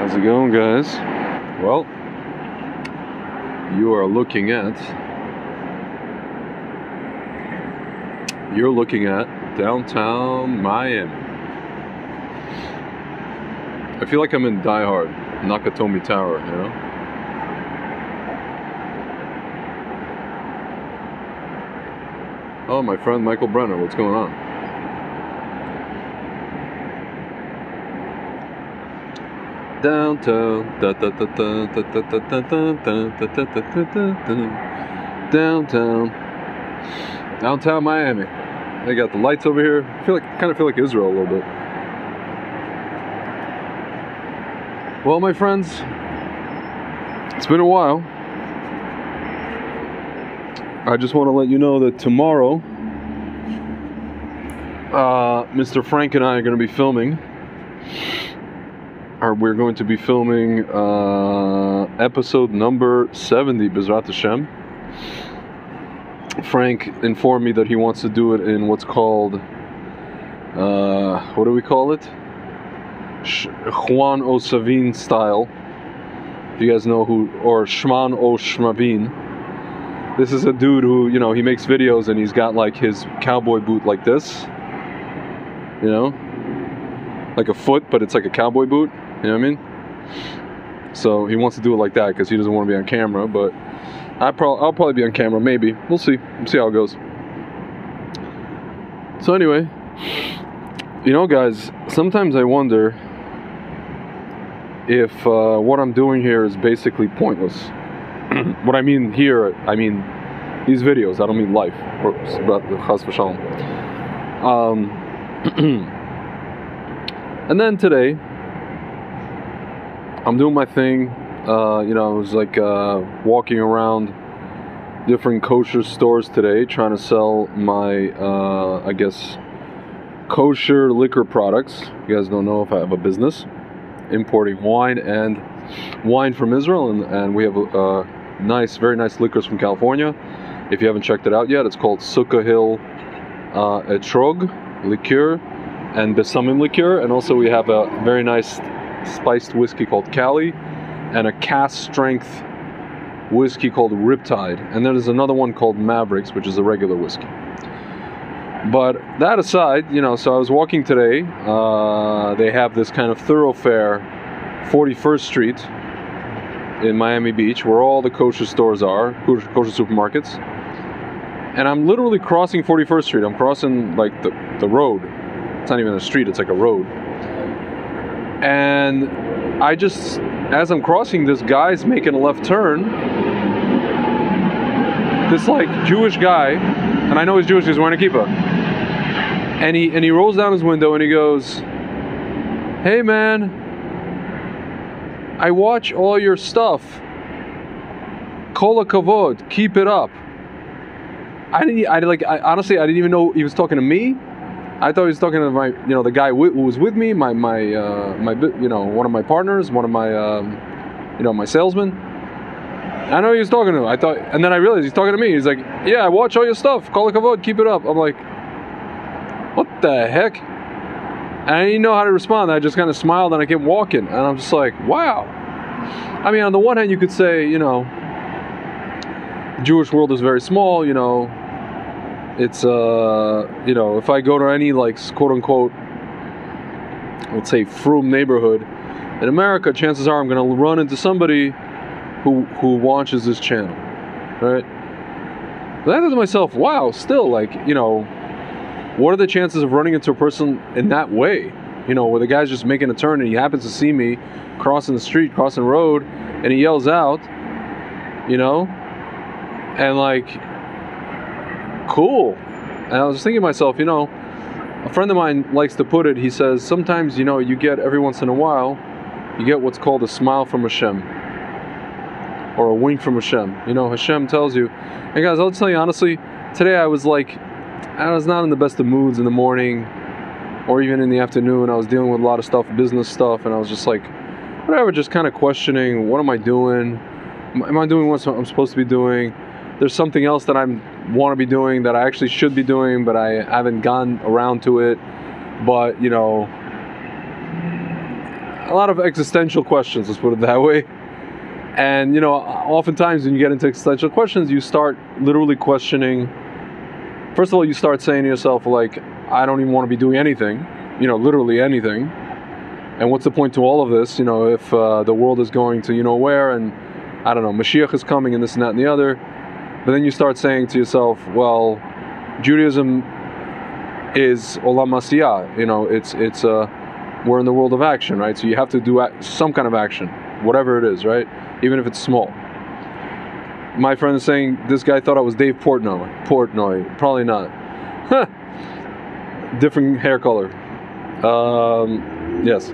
How's it going, guys? Well, you're looking at downtown Miami. I feel like I'm in Die Hard, Nakatomi Tower, you know? Oh, my friend Michael Brenner, what's going on? Downtown, downtown Miami. They got the lights over here. I kind of feel like Israel a little bit. Well, my friends, it's been a while. I just want to let you know that tomorrow, Mr. Frank and I are going to be filming. We're going to be filming episode number 70, Bezrat Hashem. Frank informed me that he wants to do it in what's called, what do we call it? Juan O. Savin style. If you guys know who, or Shman O. Shmabin. This is a dude who, you know, he makes videos and he's got like his cowboy boot like this. You know? Like a foot, but it's like a cowboy boot. You know what I mean? So he wants to do it like that because he doesn't want to be on camera. But I'll probably be on camera, maybe. We'll see. We'll see how it goes. So anyway, you know, guys, sometimes I wonder if what I'm doing here is basically pointless. What I mean here, I mean these videos. I don't mean life. And then today, I'm doing my thing. You know, I was like walking around different kosher stores today, trying to sell my, I guess, kosher liquor products. You guys don't know if I have a business importing wine from Israel, and we have very nice liquors from California. If you haven't checked it out yet, it's called Sukkah Hill Etrog liqueur and Besamim liqueur, and also we have a very nice spiced whiskey called Cali, and a cask strength whiskey called Riptide, and then there's another one called Mavericks, which is a regular whiskey. But that aside, you know, so I was walking today. They have this kind of thoroughfare, 41st Street in Miami Beach, where all the kosher stores are, kosher supermarkets. And I'm literally crossing 41st Street. I'm crossing like the road. It's not even a street, it's like a road. And I just, as I'm crossing, this guy's making a left turn. This like Jewish guy, and I know he's Jewish, he's wearing a kippah. And he rolls down his window and he goes, "Hey man, I watch all your stuff. Kol hakavod, keep it up." Honestly, I didn't even know he was talking to me. I thought he was talking to my, you know, the guy who was with me, my you know, one of my partners, one of my, you know, my salesman. I know he was talking to him. I thought, and then I realized he's talking to me. He's like, "Yeah, I watch all your stuff. Kol hakavod, keep it up." I'm like, what the heck? And I didn't know how to respond. I just kind of smiled and I kept walking. And I'm just like, wow. I mean, on the one hand, you could say, you know, the Jewish world is very small, you know. It's, you know, if I go to any, like, quote-unquote, let's say, frum neighborhood in America, chances are I'm going to run into somebody who watches this channel, right? But I thought to myself, wow, still, like, you know, what are the chances of running into a person in that way? You know, where the guy's just making a turn and he happens to see me crossing the street, crossing the road, and he yells out, you know, and like, cool. And I was just thinking to myself, you know, a friend of mine likes to put it, he says, sometimes, you know, you get, every once in a while, you get what's called a smile from Hashem, or a wink from Hashem. You know, Hashem tells you, and guys, I'll tell you honestly, today I was like, I was not in the best of moods in the morning, or even in the afternoon. I was dealing with a lot of stuff, business stuff, and I was just like, whatever, just kind of questioning, what am I doing? Am I doing what I'm supposed to be doing? There's something else that I want to be doing that I actually should be doing, but I haven't gone around to it. But, you know, a lot of existential questions, let's put it that way. And, you know, oftentimes when you get into existential questions, you start literally questioning. First of all, you start saying to yourself, like, I don't even want to be doing anything, you know, literally anything. And what's the point to all of this, you know, if the world is going to, you know, where, and I don't know, Mashiach is coming and this and that and the other. But then you start saying to yourself, well, Judaism is olam asiyah, you know, it's we're in the world of action, right? So you have to do some kind of action, whatever it is, right? Even if it's small. My friend is saying, this guy thought I was Dave Portnoy. Probably not. Different hair color. Yes.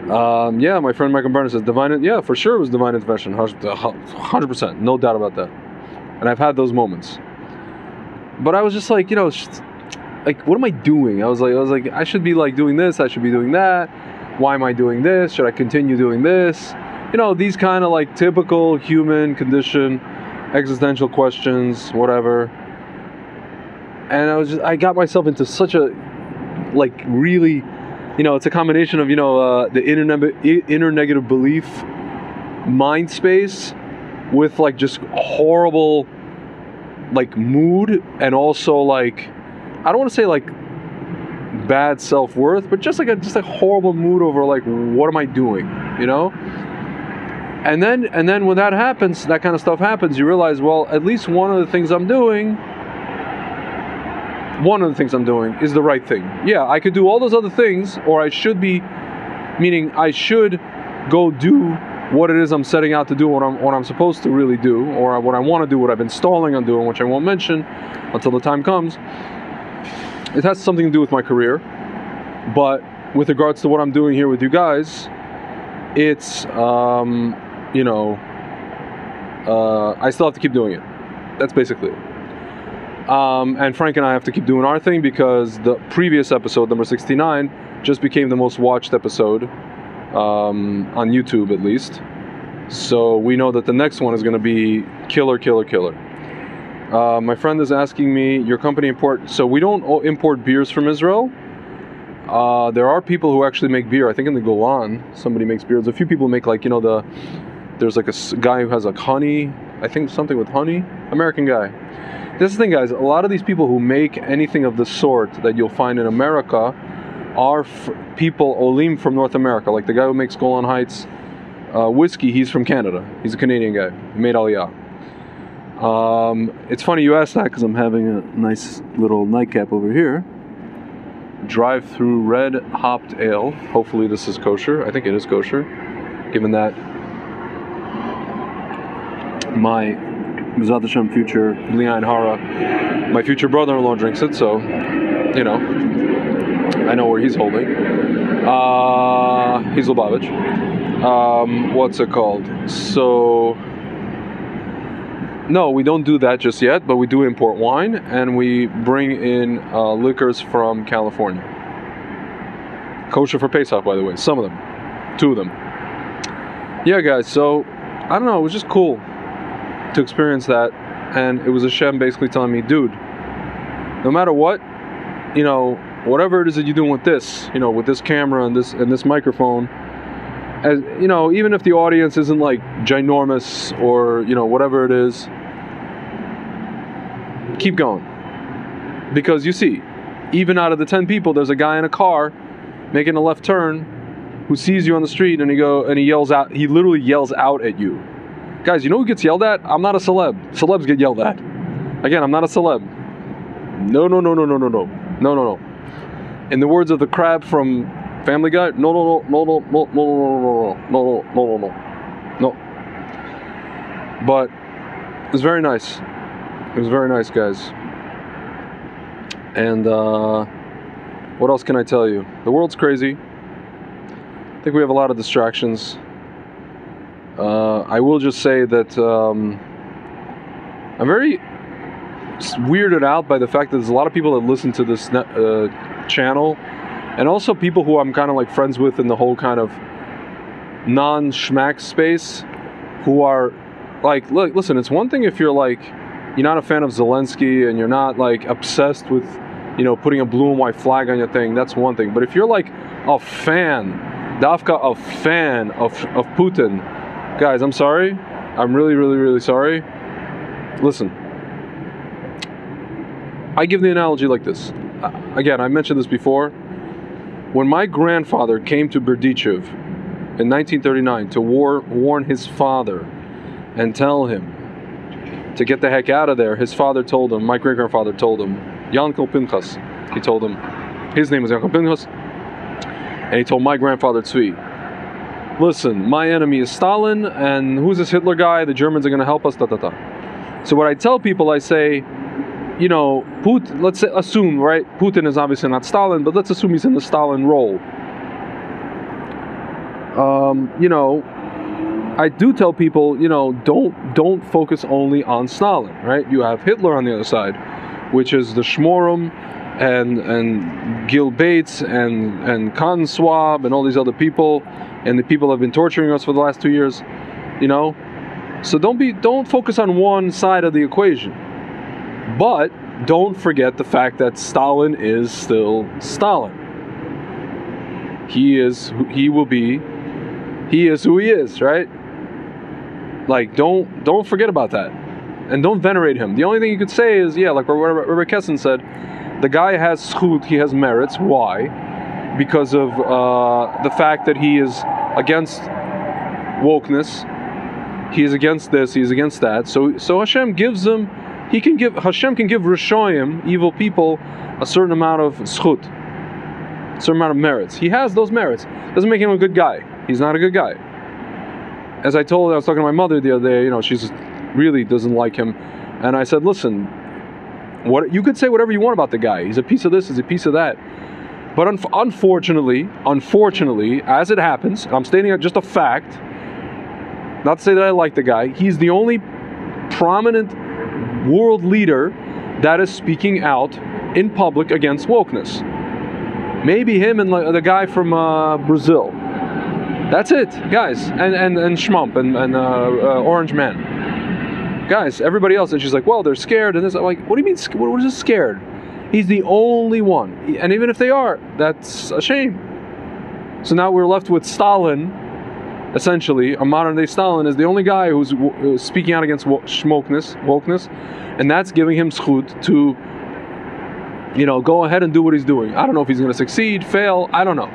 Yeah, my friend Michael Brenner says, yeah, for sure it was divine intervention. 100%, no doubt about that. And I've had those moments. But I was just like, you know, like, what am I doing? I was like, I should be like doing this, I should be doing that. Why am I doing this? Should I continue doing this? You know, these kind of like typical human condition, existential questions, whatever. And I got myself into such a, like, really, you know, it's a combination of, you know, the inner negative belief mind space with like just horrible like mood, and also like, I don't want to say like bad self-worth, but just a horrible mood over like, what am I doing, you know? And then when that happens, that kind of stuff happens, you realize, well, at least one of the things I'm doing is the right thing. Yeah, I could do all those other things, or I should be, meaning I should go do what it is I'm setting out to do, what I'm supposed to really do, or what I want to do, what I've been stalling on doing, which I won't mention until the time comes. It has something to do with my career, but with regards to what I'm doing here with you guys, it's, you know, I still have to keep doing it. That's basically it. And Frank and I have to keep doing our thing, because the previous episode, number 69, just became the most watched episode on YouTube, at least. So we know that the next one is going to be killer. My friend is asking me, your company so we don't import beers from Israel. There are people who actually make beer. I think in the Golan, somebody makes beer. There's a few people make, like, you know, there's like a guy who has like honey, I think something with honey, American guy. This is the thing, guys, a lot of these people who make anything of the sort that you'll find in America are people, Olim, from North America. Like the guy who makes Golan Heights whiskey, he's from Canada. He's a Canadian guy. He made Aliyah. It's funny you asked that, because I'm having a nice little nightcap over here. Drive-through red hopped ale. Hopefully this is kosher. I think it is kosher, given that my B'ezrat Hashem future Lian Hara, my future brother-in-law, drinks it, so, you know, I know where he's holding. He's Lubavitch. What's it called? So, no, we don't do that just yet, but we do import wine, and we bring in liquors from California. Kosher for Pesach, by the way. Some of them. 2 of them. Yeah, guys, so, I don't know, it was just cool to experience that, and it was Hashem basically telling me, dude, no matter what, you know, whatever it is that you're doing with this, you know, with this camera and this microphone, as you know, even if the audience isn't like ginormous or, you know, whatever it is, keep going. Because you see, even out of the 10 people, there's a guy in a car making a left turn who sees you on the street, and he yells out, he literally yells out at you. Guys, you know who gets yelled at? I'm not a celeb. Celebs get yelled at. Again, I'm not a celeb. No. In the words of the crab from Family Guy, no. But it was very nice. It was very nice, guys. And what else can I tell you? The world's crazy. I think we have a lot of distractions. I will just say that I'm very weirded out by the fact that there's a lot of people that listen to this channel, and also people who I'm kind of like friends with in the whole kind of non-schmack space, who are like, look, listen, it's one thing if you're like, you're not a fan of Zelensky and you're not like obsessed with, you know, putting a blue and white flag on your thing, that's one thing. But if you're like a fan Dafka a fan of Putin. Guys, I'm sorry. I'm really, really, really sorry. Listen. I give the analogy like this. Again, I mentioned this before. When my grandfather came to Berdichev in 1939 to warn his father and tell him to get the heck out of there, his father told him, my great-grandfather told him, Yankel Pinchas, he told him, his name was Yankel Pinchas, and he told my grandfather Tzvi, listen, my enemy is Stalin, and who's this Hitler guy? The Germans are going to help us, So what I tell people, I say, you know, Putin, let's assume, right, Putin is obviously not Stalin, but let's assume he's in the Stalin role. You know, I do tell people, you know, don't focus only on Stalin, right? You have Hitler on the other side, which is the Shmorim and Gil Bates and Cotton Swab and all these other people, and the people have been torturing us for the last 2 years, you know. So don't focus on one side of the equation, but don't forget the fact that Stalin is still Stalin. He is who he is, right? Like, don't forget about that, and don't venerate him. The only thing you could say is, yeah, like Rabbi Kessin said, the guy has schut, he has merits. Why? Because of the fact that he is against wokeness. He is against this. He is against that. So Hashem gives him. Hashem can give Rishoyim, evil people, a certain amount of schut, a certain amount of merits. He has those merits. Doesn't make him a good guy. He's not a good guy. As I was talking to my mother the other day, you know, she really doesn't like him. And I said, listen, what you could say whatever you want about the guy. He's a piece of this, he's a piece of that. But unfortunately, as it happens, I'm stating just a fact, not to say that I like the guy, he's the only prominent world leader that is speaking out in public against wokeness. Maybe him and the guy from Brazil. That's it, guys. And Schmump and Orange Man. Guys, everybody else. And she's like, well, they're scared. And this, I'm like, what do you mean? What is this scared? He's the only one. And even if they are, that's a shame. So now we're left with Stalin. Essentially, a modern-day Stalin is the only guy who's speaking out against wokeness, and that's giving him schut to, you know, go ahead and do what he's doing. I don't know if he's going to succeed, fail. I don't know.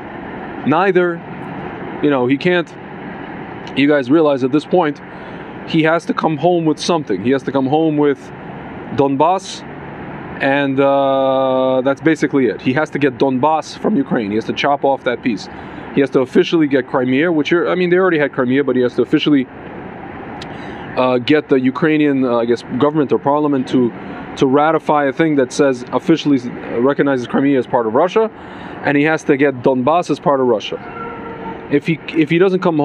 Neither, you know, he can't. You guys realize at this point, he has to come home with something. He has to come home with Donbass, and that's basically it. He has to get Donbass from Ukraine. He has to chop off that piece. He has to officially get Crimea, they already had Crimea, but he has to officially get the Ukrainian, government or parliament to ratify a thing that says officially recognizes Crimea as part of Russia, and he has to get Donbass as part of Russia. If he doesn't come,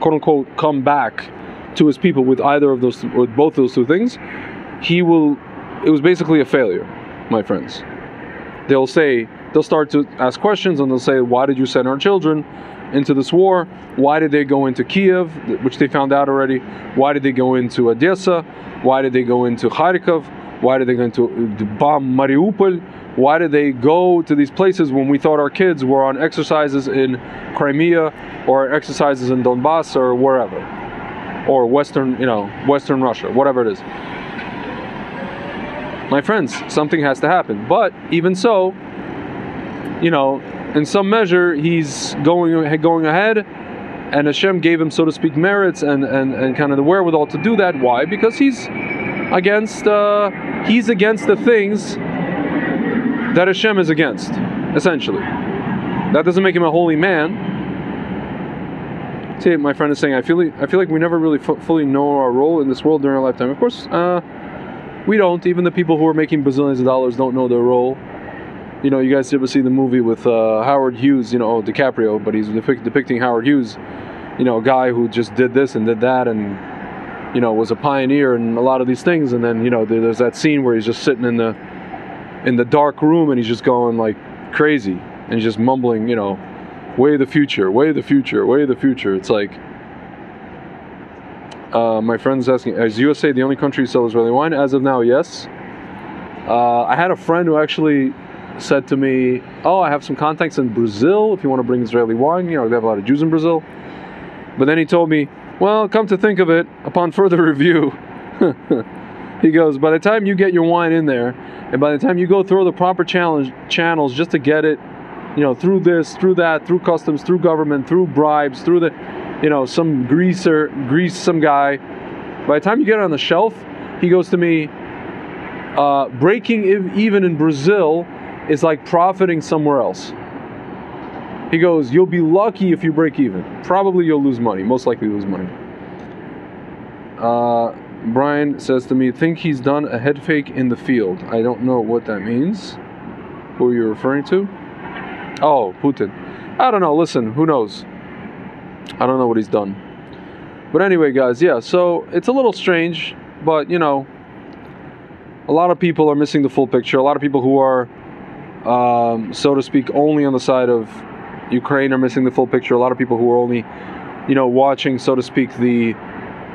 quote unquote, come back to his people with either of those, with both those two things, it was basically a failure, my friends. They'll start to ask questions, and they'll say, why did you send our children into this war? Why did they go into Kiev, which they found out already? Why did they go into Odessa? Why did they go into Kharkov? Why did they go into bomb Mariupol? Why did they go to these places when we thought our kids were on exercises in Crimea or exercises in Donbass or wherever? Or Western Russia, whatever it is. My friends, something has to happen. But even so, you know, in some measure, he's going ahead, and Hashem gave him, so to speak, merits and kind of the wherewithal to do that. Why? Because he's against the things that Hashem is against, essentially. That doesn't make him a holy man. See, my friend is saying, I feel like we never really fully know our role in this world during our lifetime. Of course, we don't. Even the people who are making bazillions of dollars don't know their role. You know, you guys ever see the movie with Howard Hughes, you know, DiCaprio, but he's depicting Howard Hughes, you know, a guy who just did this and did that and, you know, was a pioneer in a lot of these things. And then, you know, there's that scene where he's just sitting in the dark room and he's just going like crazy and he's just mumbling, you know, way the future, way the future, way the future. It's like, my friend's asking, is USA the only country to sell Israeli wine? As of now, yes. I had a friend who actually said to me, oh, I have some contacts in Brazil if you want to bring Israeli wine. They have a lot of Jews in Brazil. But then he told me, well, come to think of it, upon further review, he goes, by the time you get your wine in there, and by the time you go through the proper channels just to get it, through this, through that, through customs, through government, through bribes, through the, some grease some guy, by the time you get it on the shelf, he goes to me, breaking even in Brazil is like profiting somewhere else. He goes, you'll be lucky if you break even. Probably you'll lose money. Most likely lose money. Brian says to me, think he's done a head fake in the field. I don't know what that means. Who are you referring to? Oh, Putin. I don't know. Listen, who knows? I don't know what he's done. But anyway, guys, yeah, so it's a little strange, but, a lot of people are missing the full picture. A lot of people who are, so to speak, only on the side of Ukraine are missing the full picture. A lot of people who are only, watching, so to speak, the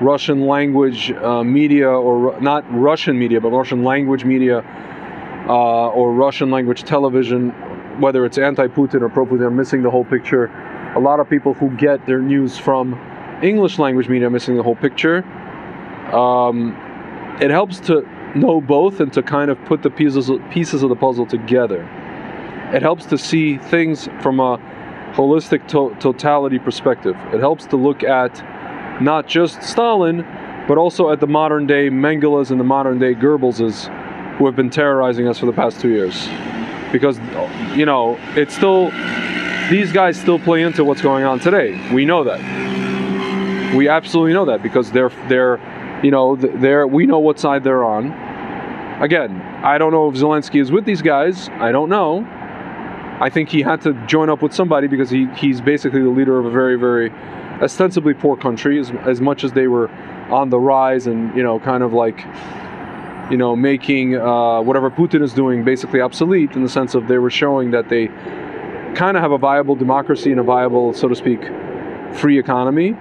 Russian language media, or not Russian media, but Russian language media, or Russian language television, whether it's anti-Putin or pro-Putin, are missing the whole picture. A lot of people who get their news from English language media are missing the whole picture. It helps to know both and to kind of put the pieces of the puzzle together. It helps to see things from a holistic totality perspective. It helps to look at not just Stalin, but also at the modern day Mengeles and the modern day Goebbelses who have been terrorizing us for the past 2 years. Because, it's still, these guys still play into what's going on today. We know that. We absolutely know that because we know what side they're on. Again, I don't know if Zelensky is with these guys. I don't know. I think he had to join up with somebody because he's basically the leader of a very, very ostensibly poor country, as much as they were on the rise and, kind of like, making whatever Putin is doing basically obsolete, in the sense of they were showing that they kind of have a viable democracy and a viable, so to speak, free economy,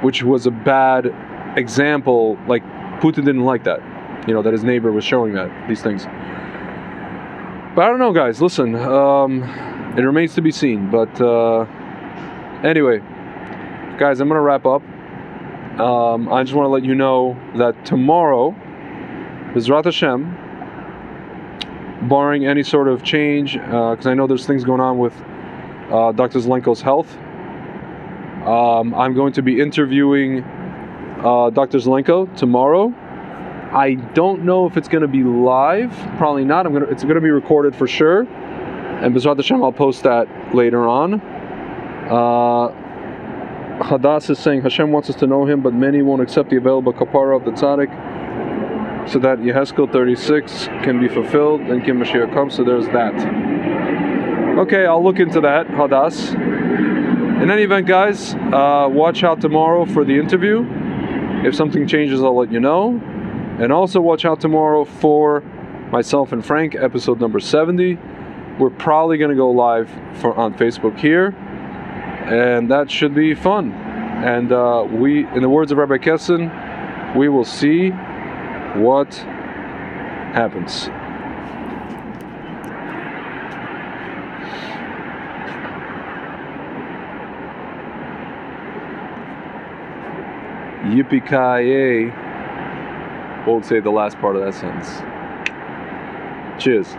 which was a bad example. Like, Putin didn't like that, that his neighbor was showing these things. But I don't know, guys. Listen, it remains to be seen. But anyway, guys, I'm going to wrap up. I just want to let you know that tomorrow, Bezrat Hashem, barring any sort of change, because I know there's things going on with Dr. Zelenko's health, I'm going to be interviewing Dr. Zelenko tomorrow. I don't know if it's going to be live. Probably not. It's going to be recorded for sure. And Bezrat Hashem, I'll post that later on. Hadass is saying Hashem wants us to know Him, but many won't accept the available kapara of the tzaddik, so that Yehezkel 36 can be fulfilled and Kim Mashiach comes. So there's that. Okay, I'll look into that, Hadass. In any event, guys, watch out tomorrow for the interview. If something changes, I'll let you know. And also watch out tomorrow for myself and Frank, episode number 70. We're probably going to go live on Facebook here, and that should be fun. And we, in the words of Rabbi Kessin, we will see what happens. Yippee-ki-yay. Won't say the last part of that sentence. Cheers.